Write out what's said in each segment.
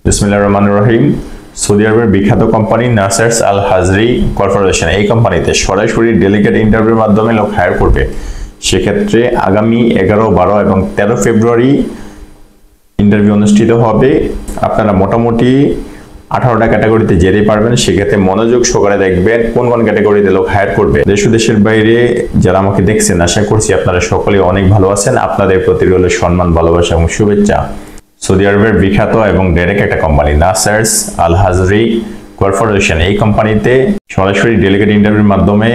বিসমিল্লাহির রহমানির রহিম। সৌদি আরবের বিখ্যাত কোম্পানি নাসার্স আল হাজরি কর্পোরেশন এই কোম্পানিতে সরাসরি ডেলিগেট ইন্টারভিউর মাধ্যমে লোক হায়ার করবে। সেক্ষেত্রে আগামী 11, 12 এবং 13 ফেব্রুয়ারি ইন্টারভিউ অনুষ্ঠিত হবে। আপনারা মোটামুটি 18টা ক্যাটাগরিতে যেতে পারবেন। সেক্ষেত্রে মনোযোগ সহকারে দেখবেন কোন কোন ক্যাটাগরিতে লোক হায়ার করবে। দেশ ও দেশের বাইরে যারা আমাকে দেখছেন, আশা করছি আপনারা সকলে অনেক ভালো আছেন। আপনাদের প্রতি রইল সম্মান, ভালোবাসা এবং শুভেচ্ছা। সৌদি আরবের বিখ্যাত এবং ডাইরেক্ট একটা কোম্পানি নাসার্স আল হাজরি কর্পোরেশন এই কোম্পানিতে সরাসরি ডেলিগেট ইন্টারভিউর মাধ্যমে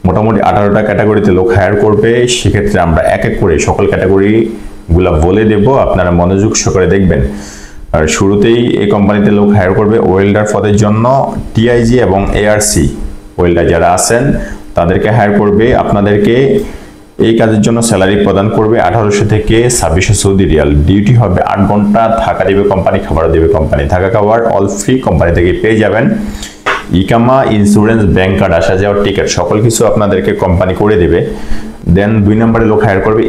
মোটামুটি 18টা ক্যাটাগরিতে লোক হায়ার করবে। সেক্ষেত্রে আমরা এক এক করে সকল ক্যাটাগরিগুলো বলে দেব, আপনারা মনোযোগ সহকারে দেখবেন। আর শুরুতেই এই কোম্পানিতে লোক হায়ার করবে ওয়েল্ডার পদের জন্য। টিআইজি এবং এআরসি ওয়েল্ডার যারা আছেন তাদেরকে হায়ার করবে। আপনাদেরকে এই কাজের জন্য স্যালারি প্রদান করবে 1800 থেকে 2600 সৌদি রিয়াল। ডিউটি হবে 8 ঘন্টা। থাকা দেবে কোম্পানি, খাবার দেবে কোম্পানি। থাকা খাবার অল ফ্রি কোম্পানি থেকে পেয়ে যাবেন। ইকামা, ইন্স্যুরেন্স, ব্যাংক কার্ড, আসা যাওয়ার টিকিট সকল কিছু আপনাদেরকে কোম্পানি করে দেবে। দেন 2 নম্বরে লোক হায়ার করবে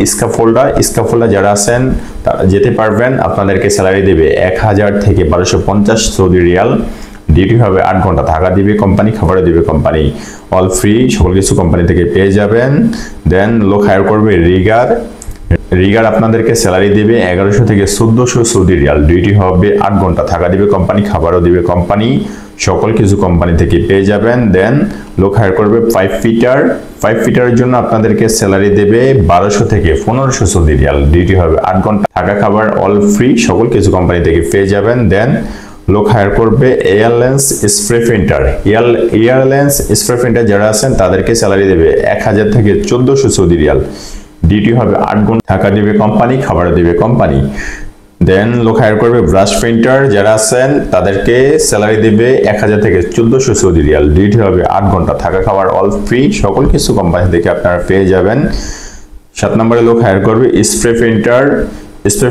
স্কাফোল্ডার যারা আছেন তারা যেতে পারবেন। আপনাদেরকে স্যালারি দেবে 1000 থেকে 1250 সৌদি রিয়াল। ডিউটি হবে 8 ঘন্টা। থাকা দিবে কোম্পানি, খাবার দিবে কোম্পানি, অল ফ্রি সকল কিছু কোম্পানি থেকে পেয়ে যাবেন। দেন লোক হায়ার করবে রিগার আপনাদেরকে স্যালারি দিবে 1100 থেকে 1400 সৌদি রিয়াল। ডিউটি হবে 8 ঘন্টা। থাকা দিবে কোম্পানি, খাবারও দিবে কোম্পানি, সকল কিছু কোম্পানি থেকে পেয়ে যাবেন। দেন লোক হায়ার করবে 5 ফিটারের জন্য আপনাদেরকে স্যালারি দেবে 1200 থেকে 1500 সৌদি রিয়াল। ডিউটি হবে 8 ঘন্টা। থাকা খাবার অল ফ্রি সকল কিছু কোম্পানি থেকে পেয়ে যাবেন। দেন লোক হায়ার করবে এয়ারলেন্স স্প্রে প্রিন্টার যারা আছেন তাদেরকে স্যালারি দেবে 1000 থেকে 1400 সৌদি রিয়াল। ডিউটি হবে 8 ঘন্টা। থাকা দিবে কোম্পানি, খাবার দিবে কোম্পানি। দেন লোক হায়ার করবে ব্রাশ পেইন্টার যারা আছেন তাদেরকে স্যালারি দেবে 1000 থেকে 1400 সৌদি রিয়াল। ডিউটি হবে 8 ঘন্টা। থাকা খাবার অল ফ্রি সকল কিছু কোম্পানি থেকে আপনারা পেয়ে যাবেন। 7 নম্বরে লোক হায়ার করবে স্প্রে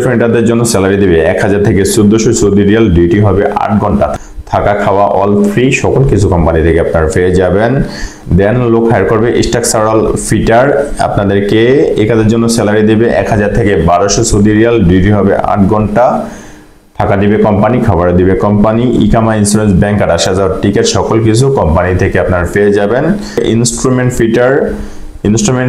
প্রিন্টারদের জন্য স্যালারি দেবে 1000 থেকে 1400 সৌদি রিয়াল। ডিউটি হবে 8 ঘন্টা। থাকা খাওয়া অল ফ্রি সকল কিছু কোম্পানি থেকে আপনারা পেয়ে যাবেন। দেন লোক হায়ার করবে স্ট্রাকচারাল ফিটার আপনাদেরকে এই কাজের জন্য স্যালারি দেবে 1000 থেকে 1200 সৌদি রিয়াল। ডিউটি হবে 8 ঘন্টা। থাকা দিবে কোম্পানি, খাবার দিবে কোম্পানি, ইকামা, ইন্স্যুরেন্স, ব্যাংক কার্ড, আসা যাওয়ার টিকিট সকল কিছু কোম্পানি থেকে আপনারা পেয়ে যাবেন। ইনস্ট্রুমেন্ট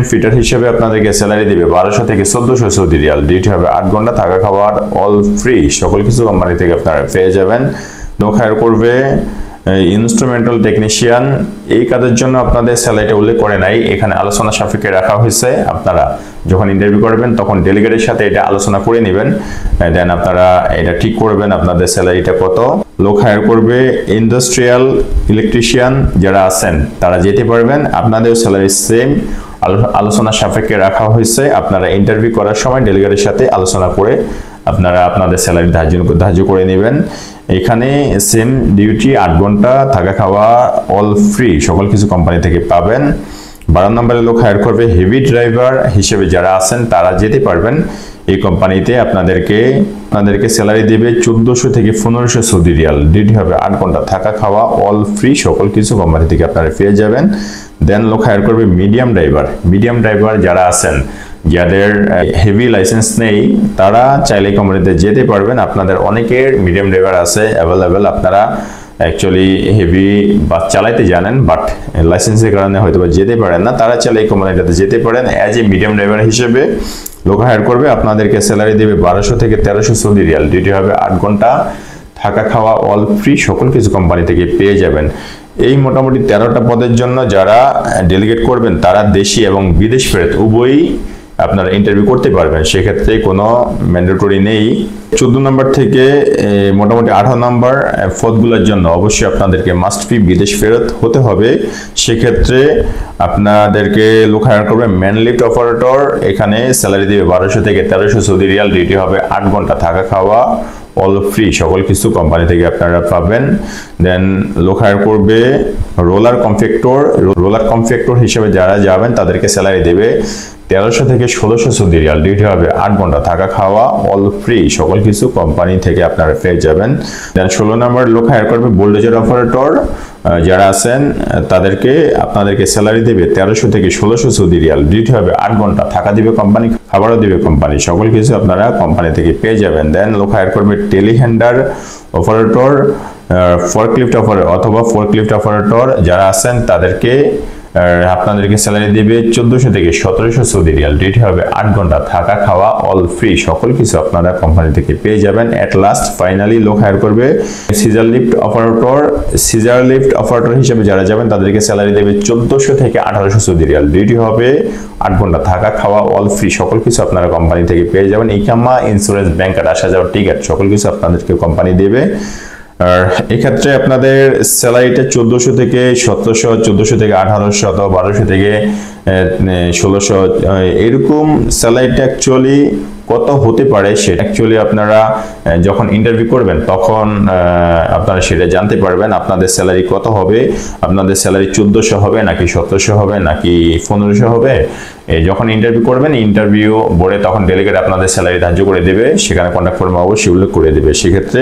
ফিটার হিসেবে আপনাদেরকে স্যালারি দিবে 1200 থেকে 1400 সৌদি রিয়াল। ডিউটি হবে 8 ঘন্টা। থাকা খাবার অল ফ্রি সকল কিছু কোম্পানি থেকে আপনারা পেয়ে যাবেন। লোক হায়ার করবে ইনস্ট্রুমেন্টাল টেকনিশিয়ান এই কাজের জন্য আপনাদের স্যালারিটা উল্লেখ করে নাই, এখানে আলোচনা সাপেক্ষে রাখা হয়েছে। আপনারা যখন ইন্টারভিউ করবেন তখন ডেলিগেটের সাথে এটা আলোচনা করে নেবেন। দেন আপনারা এটা ঠিক করবেন আপনাদের স্যালারিটা কত। লোক হায়ার করবে ইন্ডাস্ট্রিয়াল ইলেকট্রিশিয়ান যারা আছেন তারা যেতে পারবেন। আপনাদের স্যালারি সেম আলোচনা সাপেক্ষে রাখা হয়েছে। আপনারা ইন্টারভিউ করার সময় ডেলিগেটের সাথে আলোচনা করে আপনারা আপনাদের স্যালারি ধার্য করে নেবেন। এখানে সেম ডিউটি 8 ঘন্টা। থাকা খাওয়া অল ফ্রি সকল কিছু কোম্পানি থেকে পাবেন। 12 নম্বরে লোক হায়ার করবে হেভি ড্রাইভার হিসেবে যারা আছেন তারা যেতে পারবেন এই কোম্পানিতে। আপনাদেরকে স্যালারি দেবে 1400 থেকে 1500 সৌদি রিয়াল। ডিউটি হবে 8 ঘন্টা। থাকা খাওয়া অল ফ্রি সকল কিছু কোম্পানি থেকে আপনারা পেয়ে যাবেন। দেন লোক হায়ার করবে মিডিয়াম ড্রাইভার যারা আছেন যাদের হেভি লাইসেন্স নেই তারা চাইলে কোম্পানিতে যেতে পারবেন। আপনাদের অনেকের মিডিয়াম ড্রাইভার আছে অ্যাভেলেবেল, আপনারা অ্যাকচুয়ালি হেভি বাস চালাইতে জানেন বাট লাইসেন্সের কারণে হয়তো যেতে পারেন না, তারা চাইলে এই কোম্পানিটাতে যেতে পারেন। অ্যাজ এ মিডিয়াম ড্রাইভার হিসেবে লোক হায়ার করবে। আপনাদেরকে স্যালারি দেবে 1200 থেকে 1300 সৌদি রিয়াল। ডিউটি হবে 8 ঘন্টা। থাকা খাওয়া অল ফ্রি সকল কিছু কোম্পানি থেকে পেয়ে যাবেন। এই মোটামুটি 13টা পদের জন্য যারা ডেলিগেট করবেন তারা দেশি এবং বিদেশ ফেরত উভয়ই আপনারা ইন্টারভিউ করতে পারবেন। সেক্ষেত্রে কোনো ম্যান্ডেটরি নেই। 14 নম্বর থেকে মোটামুটি 18 নম্বর পদগুলোর জন্য অবশ্যই আপনাদেরকে মাস্ট বি বিদেশ ফেরত হতে হবে। সেক্ষেত্রে আপনাদেরকে লোক হায়ার করবে ম্যান লিফট অপারেটর। এখানে স্যালারি দেবে 1200 থেকে 1300 সৌদি রিয়াল। ডিউটি হবে 8 ঘন্টা। থাকা খাওয়া অল ফ্রি সকল কিছু কোম্পানি থেকে আপনারা পাবেন। দেন লোক হায়ার করবে রোলার কনফেক্টর হিসেবে যারা যাবেন তাদেরকে স্যালারি দেবে 1300 থেকে 1600 সৌদি রিয়াল। ডিউটি হবে 8 ঘন্টা। থাকা খাওয়া অল ফ্রি সকল কিছু কোম্পানি থেকে আপনারা পেয়ে যাবেন। দেন 16 নম্বর লোক হায়ার করবে বুলডোজার যারা আছেন তাদেরকে আপনাদেরকে স্যালারি দেবে 1300 থেকে 1600 সৌদি রিয়াল। ডিউটি হবে 8 ঘন্টা, থাকা দিবে কোম্পানি, খাবারও দিবে কোম্পানি, সকল কিছু আপনারা কোম্পানি থেকে পেয়ে যাবেন। দেন লোক হায়ার করবে টেলিহ্যান্ডার অপারেটর, ফরক্লিফট অপারেটর অথবা ফরক্লিফট অপারেটর যারা আছেন তাদেরকে আপনাদেরকে স্যালারি দিবে 1400 থেকে 1700 সৌদি রিয়াল। ডিউটি হবে 8 ঘন্টা, থাকা খাওয়া অল ফ্রি, সকল কিছু আপনারা কোম্পানি থেকে পেয়ে যাবেন। এট লাস্ট ফাইনালি লোক হায়ার করবে scissor lift operator. Scissor lift operator হিসেবে যারা যাবেন তাদেরকে স্যালারি দেবে 1400 থেকে 1800 সৌদি রিয়াল। ডিউটি হবে 8 ঘন্টা, থাকা খাওয়া অল ফ্রি, সকল কিছু আপনারা কোম্পানি থেকে পেয়ে যাবেন। ইকামা, ইন্স্যুরেন্স, ব্যাংক কার্ড, আসা যাওয়ার টিকিট সকল কিছু আপনাদেরকে কোম্পানি দেবে। আর এক্ষেত্রে আপনাদের স্যালারিটা 1400 থেকে 1700, 1400 থেকে 1800 অথবা 1200 থেকে 1600 এরকম স্যালারিটা অ্যাকচুয়ালি কত হতে পারে সেটা অ্যাকচুয়ালি আপনারা যখন ইন্টারভিউ করবেন তখন আপনারা সেটা জানতে পারবেন আপনাদের স্যালারি কত হবে। আপনাদের স্যালারি 1400 হবে নাকি 1700 হবে নাকি 1500 হবে। যখন ইন্টারভিউ করবেন, ইন্টারভিউ বোর্ডে তখন ডেলিগেট আপনাদের স্যালারি ধার্য করে দেবে, সেখানে কন্ট্যাক্ট ফর্মে অবশ্যই উল্লেখ করে দেবে। সেক্ষেত্রে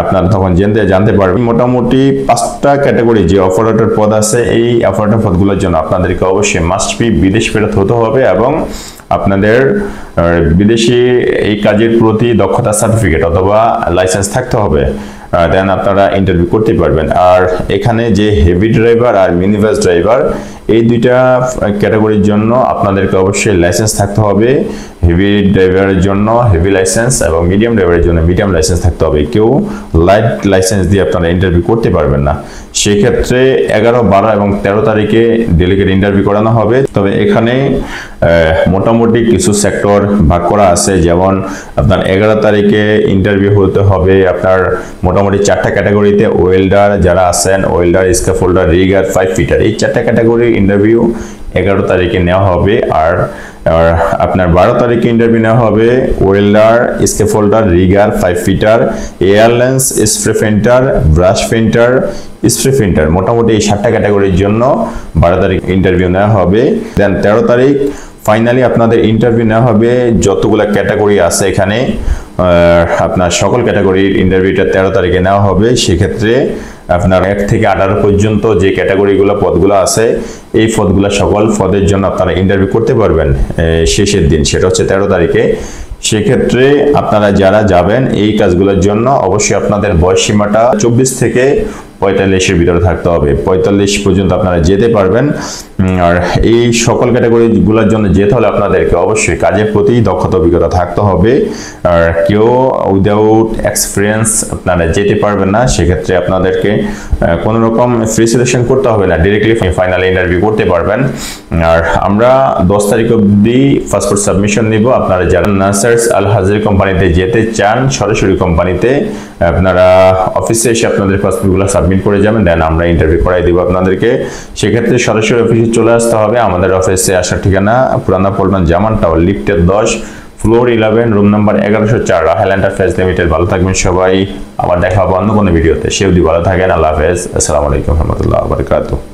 আপনারা তখন জানতে পারবেন। মোটামুটি 5টা ক্যাটাগরি যে অপারেটর পদ আছে, এই অপারেটর পদগুলোর জন্য আপনাদেরকে অবশ্যই মাস্ট বি বিদেশ ফেরত হতে হবে এবং আপনাদের বিদেশি এই কাজের প্রতি দক্ষতা সার্টিফিকেট অথবা লাইসেন্স থাকতে হবে। দেন আপনারা ইন্টারভিউ করতে পারবেন। আর এখানে যে হেভি ড্রাইভার আর মিনি বাস ড্রাইভার, এই দুইটা ক্যাটাগরির জন্য আপনাদেরকে অবশ্যই লাইসেন্স থাকতে হবে। হেভি ড্রাইভারের জন্য হেভি লাইসেন্স এবং মিডিয়াম ড্রাইভারের জন্য মিডিয়াম লাইসেন্স থাকতে হবে। কেউ লাইট লাইসেন্স দিয়ে আপনারা ইন্টারভিউ করতে পারবেন না। সেক্ষেত্রে 11, 12 এবং 13 তারিখে ডেলিগেট ইন্টারভিউ করানো হবে। তবে এখানে মোটামুটি কিছু সেক্টর ভাগ করা আছে, যেমন আপনার 11 তারিখে ইন্টারভিউ হতে হবে আপনার মোটামুটি 4টা ক্যাটাগরিতে। ওয়েল্ডার যারা আছেন, ওয়েল্ডার, স্ক্যাফোল্ডার, রিগার, 5 ফিটার, এই 4টা ক্যাটাগরির ইন্টারভিউ 11 তারিখে নেওয়া হবে। আর আপনার 12 তারিখে ইন্টারভিউ নেওয়া হবে welder, scaffolder, rigger, 5 fitter, airlines, spray painter, brush painter, spray painter. মোটামুটি এই 7টা ক্যাটাগরির জন্য 12 তারিখ ইন্টারভিউ নেওয়া হবে। দেন 13 তারিখ ফাইনালি আপনাদের ইন্টারভিউ নেওয়া হবে। যতগুলো ক্যাটাগরি আছে এখানে আপনার সকল ক্যাটাগরির ইন্টারভিউটা 13 তারিখে নেওয়া হবে। সেক্ষেত্রে আপনার 1 থেকে 18 পর্যন্ত যে ক্যাটাগরিগুলো পদগুলো আছে, এই পদগুলো সকল পদের জন্য আপনারা ইন্টারভিউ করতে পারবেন শেষের দিন, সেটা হচ্ছে 13 তারিখে। সেক্ষেত্রে আপনারা যারা যাবেন এই কাজগুলোর জন্য অবশ্যই আপনাদের বয়স সীমাটা 24 থেকে 45-এর ভিতরে থাকতে হবে। 45 পর্যন্ত আপনারা যেতে পারবেন। আর এই সকল ক্যাটাগরিগুলোর জন্য যেতে হলে আপনাদেরকে অবশ্যই কাজের প্রতি দক্ষতা অভিজ্ঞতা থাকতে হবে। আর কেউ উইদাউট এক্সপিরিয়েন্স আপনারা যেতে পারবেন না। সেক্ষেত্রে আপনাদেরকে কোনো রকম ফ্রি সিলেকশন করতে হবে না, ডিরেক্টলি ফাইনাল ইন্টারভিউ করতে পারবেন। আর আমরা 10 তারিখ অবধি পাসপোর্ট সাবমিশন নিব। আপনারা যারা নাসার্স আল হাজির কোম্পানিতে যেতে চান, সরাসরি কোম্পানিতে আপনারা অফিসে এসে আপনাদের পাসপোর্টগুলো সাবমিট করে যাবেন। দেন আমরা ইন্টারভিউ করাই দিব আপনাদেরকে। সেক্ষেত্রে সরাসরি অফিসে চলে আসতে হবে। আমাদের অফিসে আসার ঠিকানা পুরানা পল্টন জামান টাওয়ার, লিফটের 10, floor 11, room number 1104, Rahel enterprise limited. ভালো থাকবেন সবাই। আবার দেখা হবে অন্য কোনো ভিডিওতে। সে অবধি ভালো থাকেন। আল্লাহ হাফেজ। আসসালামু আলাইকুম ওয়া রাহমাতুল্লাহি ওয়া বারাকাতুহু।